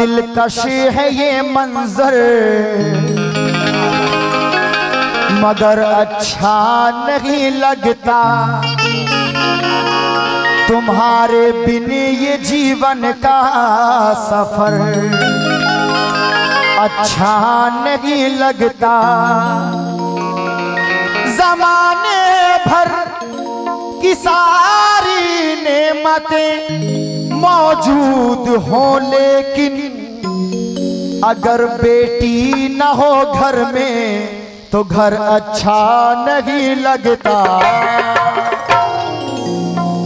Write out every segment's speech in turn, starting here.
दिलकश है ये मंजर, मगर अच्छा नहीं लगता। तुम्हारे बिन ये जीवन का सफर अच्छा नहीं लगता। ज़माने भर की सारी नेमतें मौजूद हो, लेकिन अगर बेटी न हो घर में तो घर अच्छा नहीं लगता।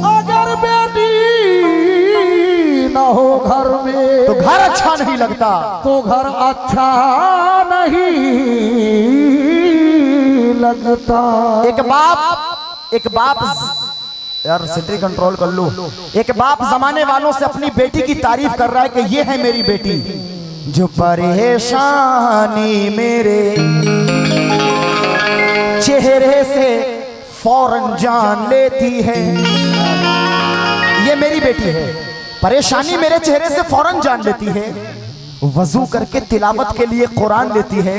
अगर बेटी न हो घर में तो घर अच्छा नहीं लगता, तो घर अच्छा नहीं लगता। एक बाप यार सिटी कंट्रोल कर लो। एक बाप जमाने वालों से अपनी बेटी की तारीफ कर रहा है कि ये है मेरी बेटी, जो परेशानी मेरे चेहरे से फौरन जान लेती है। ये मेरी बेटी है, परेशानी मेरे चेहरे से फौरन जान लेती है। वजू करके तिलावत के लिए कुरान लेती है।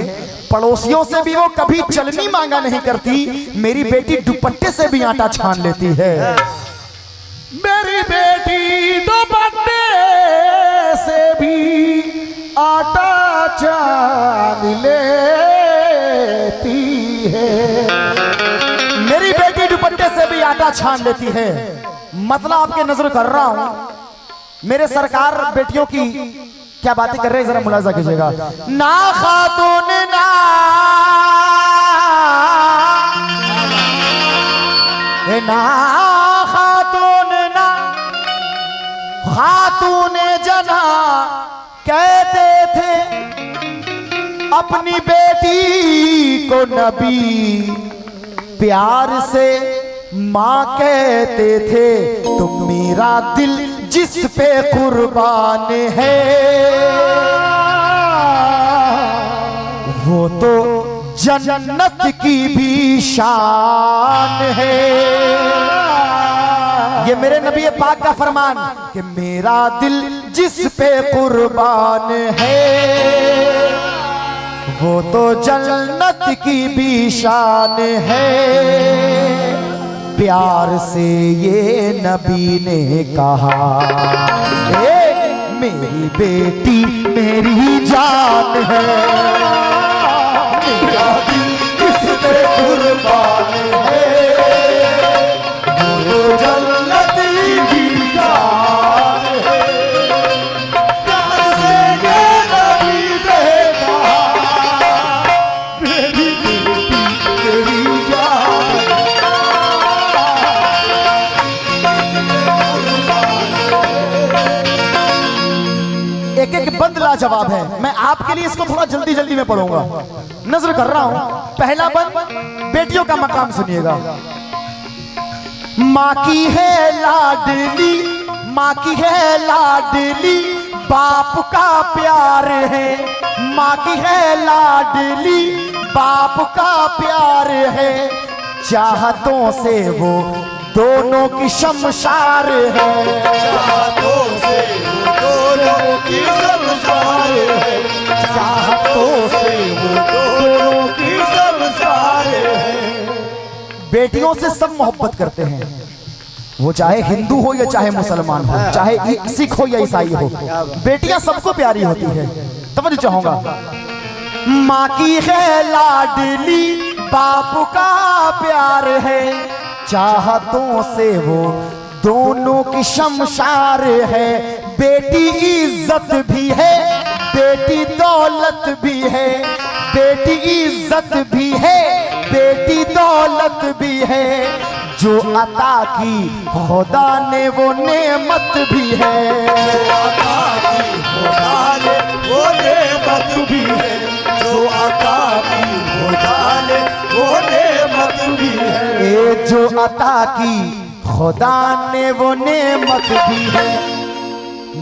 पड़ोसियों से भी वो कभी चलनी मांगा नहीं करती। मेरी बेटी दुपट्टे से भी आटा छान लेती है। मेरी बेटी दुपट्टे से भी आटा छान लेती है। मेरी बेटी दुपट्टे से भी आटा छान लेती है। मतलब आपके नजर कर रहा हूं, मेरे सरकार बेटियों की क्या बातें कर रहे हैं, जरा मुलाजा कीजिएगा। ना खातून ना ना खातून ना खातून जना कहते थे अपनी बेटी को, नबी प्यार से माँ कहते थे। तुम मेरा दिल जिस पे कुर्बान है, वो तो जन्नत की भी शान है। ये मेरे नबी पाक का फरमान कि मेरा दिल जिस पे कुर्बान है, वो तो जन्नत की भी शान है। प्यार से ये नबी ने कहा, मेरी बेटी मेरी जान है, मेरा दिल किस पे कुर्बान है, वो जन्नत की जान है। प्यार से ये नबी ने कहा, मेरी बेटी मेरी जान है। एक एक बंद लाजवाब है। मैं आपके लिए इसको थोड़ा जल्दी जल्दी में पढ़ूंगा, नजर कर रहा हूं। पहला बंद बेटियों का मकाम सुनिएगा। माँ की है लाडली, माँ की है लाडली, बाप का प्यार है। माँ की है लाडली, बाप का प्यार है। चाहतों से वो दोनों की शमशार है, चाहतों से वो दोनों की शमशार है, चाहतों से वो दोनों की शमशार है। बेटियों से सब मोहब्बत करते हैं, वो चाहे हिंदू हो या चाहे मुसलमान हो, चाहे सिख हो या ईसाई हो, बेटियां सबको प्यारी होती है। तवज्जो चाहूंगा। माँ की है लाडली, बाप का प्यार है। चाहतों से वो दोनों की शमशार है। बेटी इज्जत भी है, बेटी दौलत भी है। बेटी इज्जत भी है, बेटी दौलत भी है। जो अता की खुदा ने वो नेमत भी है, जो अता की खुदा ने वो नेमत भी है, जो अता की खुदा ने वो नेमत भी है। ए जो अता की खुदा ने वो नेमत भी है।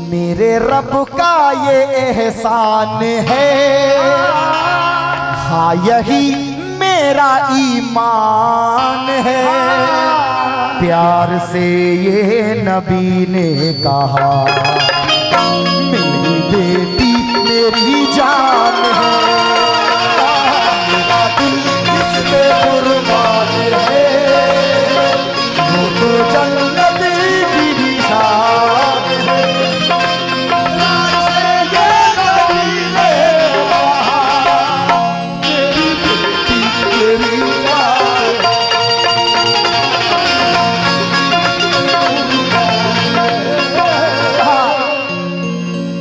मेरे रब का ये एहसान है, हाँ यही मेरा ईमान है। प्यार से ये नबी ने कहा, मेरी बेटी मेरी जान है, मेरा दिल इस पे कुर्बान है, वो तो जन्नत की निशान है।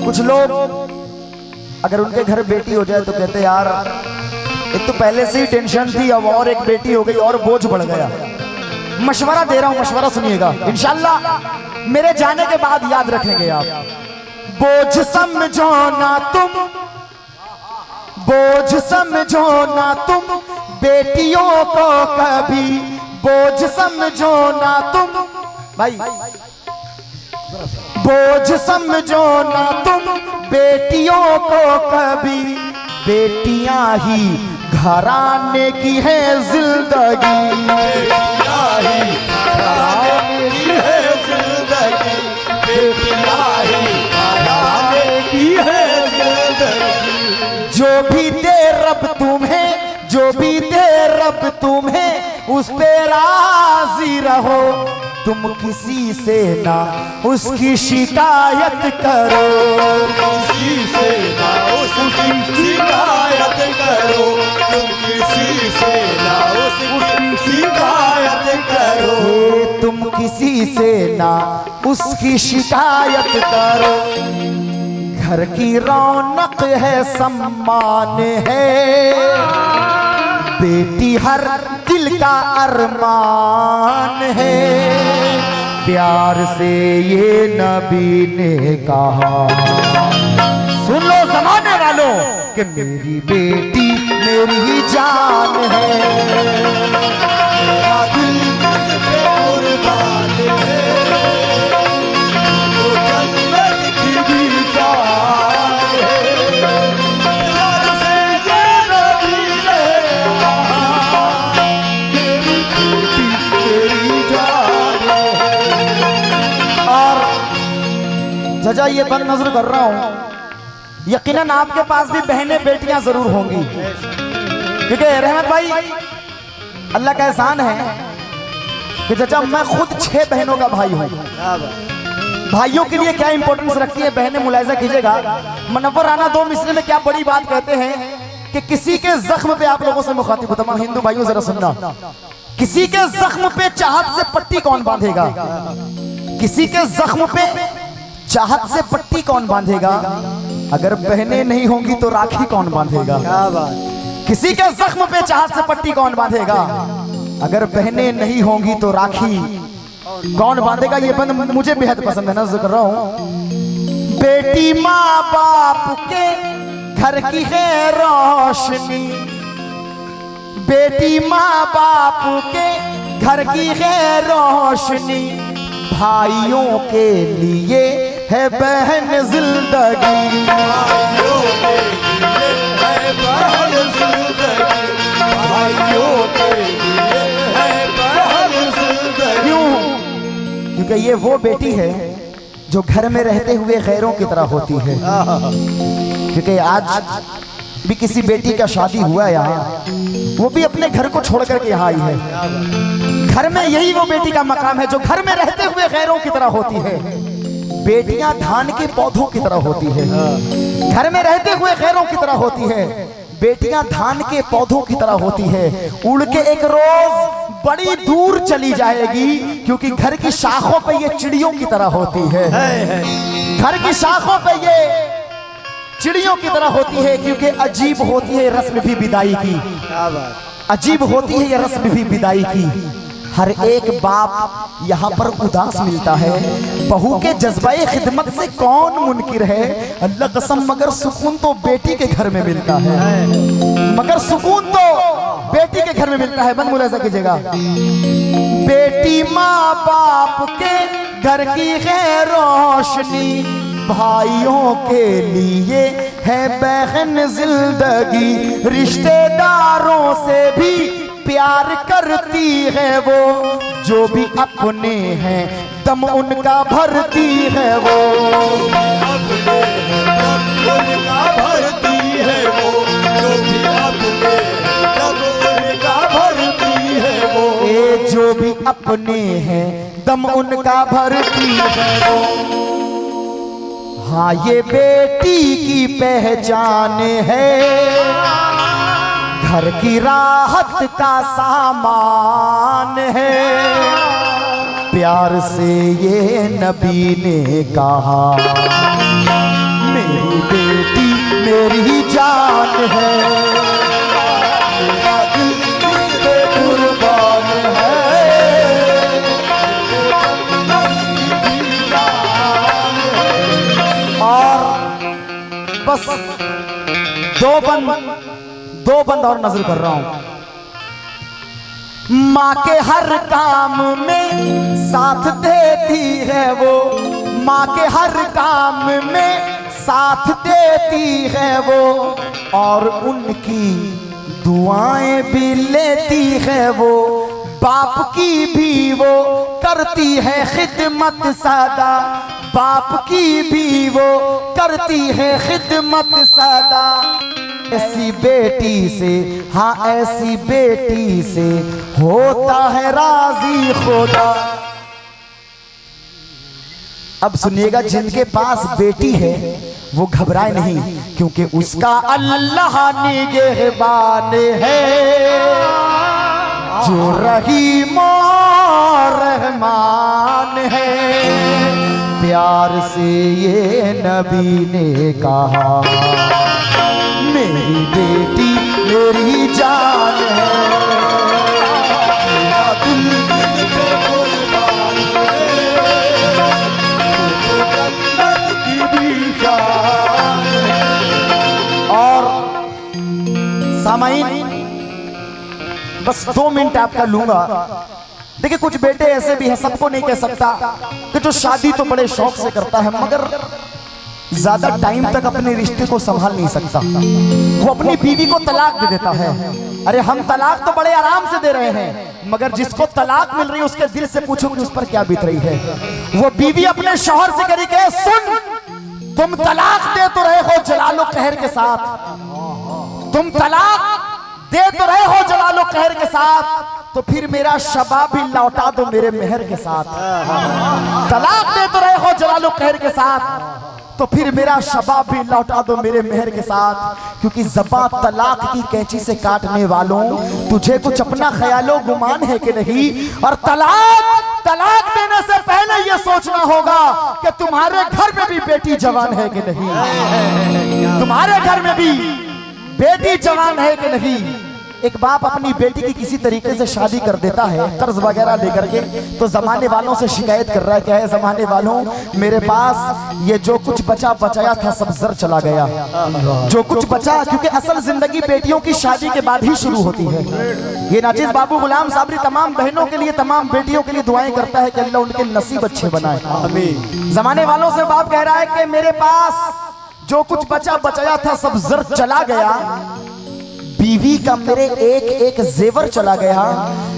कुछ लोग अगर उनके घर बेटी हो जाए तो कहते यार एक तो पहले से ही टेंशन थी, अब और एक बेटी हो गई और बोझ बढ़ गया। मशवरा दे रहा हूं, मशवरा सुनिएगा, इंशाल्लाह मेरे जाने के बाद याद रखेंगे आप। बोझ समझो ना तुम, बोझ समझो ना तुम बेटियों को कभी, बोझ समझो ना तुम भाई, बोझ समझो ना तुम बेटियों को कभी, बेटियां ही घराने की है जिंदगी, बेटियां ही घराने की है जिंदगी, बेटियां ही घराने की है जिंदगी। जो भी दे रब तुम्हें, जो भी दे रब तुम्हें उस पे राजी रहो, तुम किसी से ना उसकी शिकायत करो, किसी से ना उसकी शिकायत करो, तुम किसी से ना उसकी शिकायत करो, तुम किसी से ना उसकी शिकायत करो। घर की रौनक है, सम्मान है, बेटी हर दिल का अरमान है, प्यार से ये नबी ने कहा, सुन लो जमाने वालों कि मेरी बेटी मेरी जान है, मेरा दिल इस पे कुर्बान है, वो जन्नत की भी जान है, प्यार से ये नबी ने कहा, मेरी बेटी मेरी जान है। और जजा ये बंद नजर कर रहा हूं, यकीनन आपके पास भी बहनें बेटियां जरूर होंगी, क्योंकि रहमत भाई अल्लाह का एहसान है कि चाचा मैं खुद 6 बहनों का भाई हूँ। भाइयों के लिए क्या इंपॉर्टेंस रखती है बहनें, मुलाहिजा कीजिएगा। मुनव्वर राना 2 मिसरे में क्या बड़ी बात कहते हैं कि किसी के जख्म पे, आप लोगों से मुखातिब हूं, तमाम हिंदू भाइयों जरा सुनना, किसी के जख्म पे चाहत से पट्टी कौन बांधेगा, किसी के जख्म पे चाहत से पट्टी कौन बांधेगा, अगर बहनें नहीं होंगी तो राखी कौन बांधेगा। क्या बात, किसी के जख्म पे चाहत से पट्टी कौन बांधेगा, अगर बहनें नहीं होंगी तो राखी कौन बांधेगा। ये बंद मुझे बेहद पसंद है ना, जिक्र रहा हूं। बेटी माँ बाप के घर की है रोशनी, बेटी माँ बाप के घर की है रोशनी, भाइयों के लिए है बहन जिंदगी, भाइयों के लिए है बहन जिंदगी, भाइयों के लिए है बहन जिंदगी। क्यों? क्योंकि ये वो बेटी है जो घर में रहते हुए गैरों की तरह होती है। क्योंकि आज भी किसी बेटी का शादी हुआ यहाँ, वो भी अपने घर को छोड़ करके यहाँ आई है। घर में यही वो बेटी का मकाम है जो घर में रहते हुए गैरों की तरह होती है। बेटियां धान के पौधों की तरह होती है, घर में रहते हुए गैरों की तरह होती है। बेटियां धान के पौधों की तरह होती है, उड़ के एक रोज बड़ी दूर चली जाएगी, क्योंकि घर की शाखों पे ये चिड़ियों की तरह होती है। घर की शाखों पे ये चिड़ियों की तरह होती है, क्योंकि अजीब होती है रस्म भी विदाई की, अजीब होती है ये रस्म भी विदाई की। हर एक बाप यहाँ पर उदास मिलता है, बहू के जज्बाए खिदमत से कौन मुनकिर है। अल्लाह कसम, मगर सुकून तो बेटी के घर में मिलता है, मगर सुकून तो बेटी के घर में मिलता है। बंद मुलाहिजा कीजिएगा, बेटी माँ बाप के घर की है रोशनी, भाइयों के लिए है बहन जिंदगी, रिश्तेदारों से भी प्यार करती है वो, जो भी अपने हैं दम उनका भरती है वो। उनका भरती है वो, जो भी अपने दम उनका भरती है वो। ये जो भी अपने हैं दम उनका भरती है वो। हाँ ये बेटी की पहचान है, घर की राहत का सामान है। प्यार से ये नबी ने कहा, मेरी बेटी मेरी जान है, मेरा दिल इस पे कुर्बान है। और बस दो बंद और नजर कर रहा हूं। माँ के हर काम में साथ देती है वो, माँ के हर काम में साथ देती है वो, और उनकी दुआएं भी लेती है वो। बाप की भी वो करती है खिदमत सदा, बाप की भी वो करती है खिदमत सदा। ऐसी बेटी से, हाँ ऐसी बेटी से होता है राजी खुदा। अब सुनिएगा, जिनके पास बेटी है वो घबराए नहीं, क्योंकि उसका अल्लाह निगहबान है, जो रहीम और रहमान है। प्यार से ये नबी ने कहा, मेरी बेटी मेरी जान है, मेरा दिल इस पे कुर्बान है, तो जन्नत की भी शान है। और सामाइन बस 2 मिनट आपका लूंगा। देखिए कुछ बेटे ऐसे भी हैं, सबको नहीं कह सकता, कि जो शादी तो बड़े शौक से करता है मगर ज्यादा टाइम तक अपने रिश्ते को संभाल नहीं सकता। वो अपनी बीवी को तलाक दे देता है। अरे हम तलाक तो बड़े आराम से दे रहे हैं, मगर जिसको तलाक मिल रही है उसके दिल से पूछो कि उस पर क्या बीत रही है। वो बीवी अपने शौहर से कह रही है, सुन तुम तलाक दे तो रहे हो जलालो कहर के साथ, तुम तलाक दे तो रहे हो जलालो कहर के साथ, तो फिर मेरा शबाब भी लौटा दो मेरे मेहर के साथ। तलाक दे तो रहे हो जलालो कहर के साथ, तो फिर मेरा शबाब भी लौटा दो मेरे मेहर के साथ। क्योंकि ज़बां तलाक की कैंची से काटने वालों, तुझे कुछ अपना ख्यालो गुमान है कि नहीं। और तलाक देने से पहले ये सोचना होगा कि तुम्हारे घर में भी बेटी जवान है कि नहीं, तुम्हारे घर में भी बेटी जवान है कि नहीं। एक बाप अपनी बेटी की किसी तरीके से शादी कर देता है कर्ज वगैरह लेकर के, तो जमाने वालों से शिकायत कर रहा है, क्या है जमाने वालों, मेरे पास ये जो कुछ बचा बचाया था सब जर चला गया, जो कुछ बचा। क्योंकि असल जिंदगी बेटियों की शादी के बाद ही शुरू होती है। ये नाजिज बाबू गुलाम साबरी तमाम बहनों के लिए, तमाम बेटियों के लिए दुआएं करता है कि अल्लाह उनके नसीब अच्छे बनाए। जमाने वालों से बाप कह रहा है कि मेरे पास जो कुछ बचा बचाया था सब जर चला गया, बीवी का मेरे एक एक जेवर चला गया।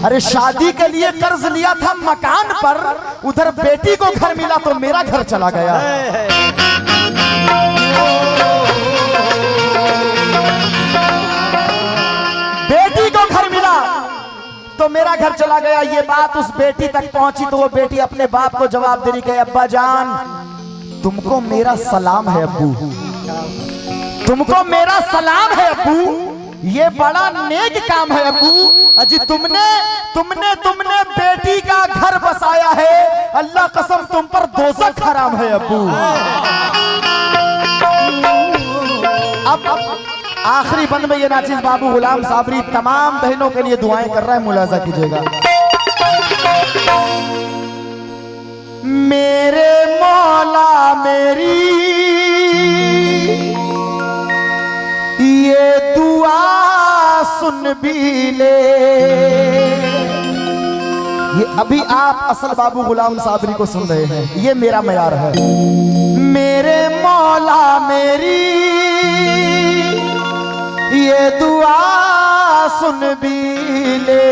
अरे शादी के लिए कर्ज लिया था मकान पर, उधर बेटी को घर मिला तो मेरा घर चला गया। बेटी को घर मिला तो मेरा घर चला गया। ये बात उस बेटी तक पहुंची तो वो बेटी अपने बाप को जवाब दे रही है, अब्बा जान तुमको मेरा सलाम है अब्बू, तुमको मेरा सलाम है अब्बू, ये बड़ा नेक काम है अब्बू। अजी तुमने बेटी का घर बसाया है, अल्लाह कसम तुम पर दोज़ख हराम है अब्बू। अब आखिरी बंद में ये नाचिज बाबू गुलाम साबरी तमाम बहनों के लिए दुआएं कर रहा है, मुलाजा कीजिएगा। मेरे मौला मेरी ये दुआ सुन भी ले। ये अभी आप असल बाबू गुलाम साबरी को सुन रहे हैं, ये मेरा मयार है। मेरे मौला मेरी ये दुआ सुन भी ले,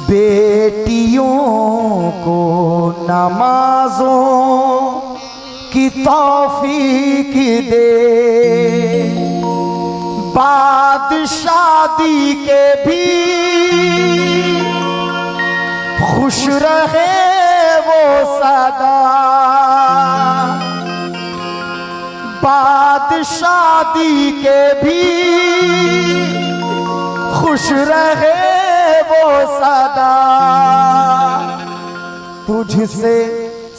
बेटियों को नमाजों की तौफीक दे, बाद शादी के भी खुश रहे वो सदा, बाद शादी के भी खुश रहे वो सदा, तुझसे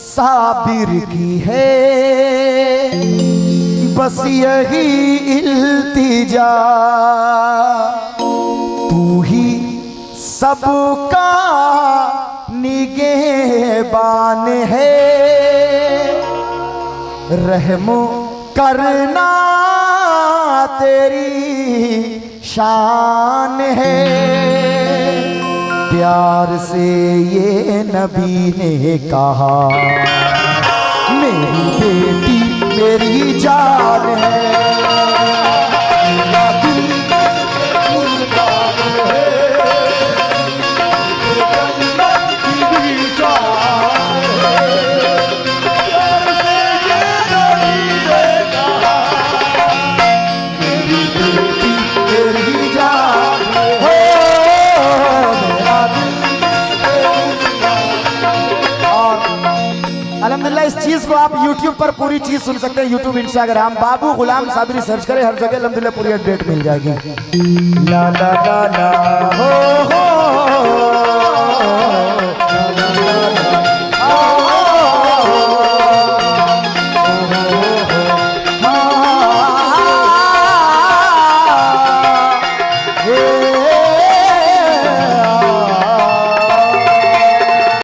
साबिर की है बस यही इल्तिजा, तू ही सबका निगहबान है, रहम करना तेरी शान है। प्यार से ये नबी ने कहा मेरी बेटी मेरी जान है, मेरा दिल अल्हम्दुलिल्लाह इस चीज को आप YouTube पर पूरी चीज सुन सकते हैं। YouTube, इंस्टाग्राम बाबू गुलाम साबिरी सर्च करें, हर जगह अल्हम्दुलिल्लाह पूरी अपडेट मिल जाएगी। ला ला ला ला हो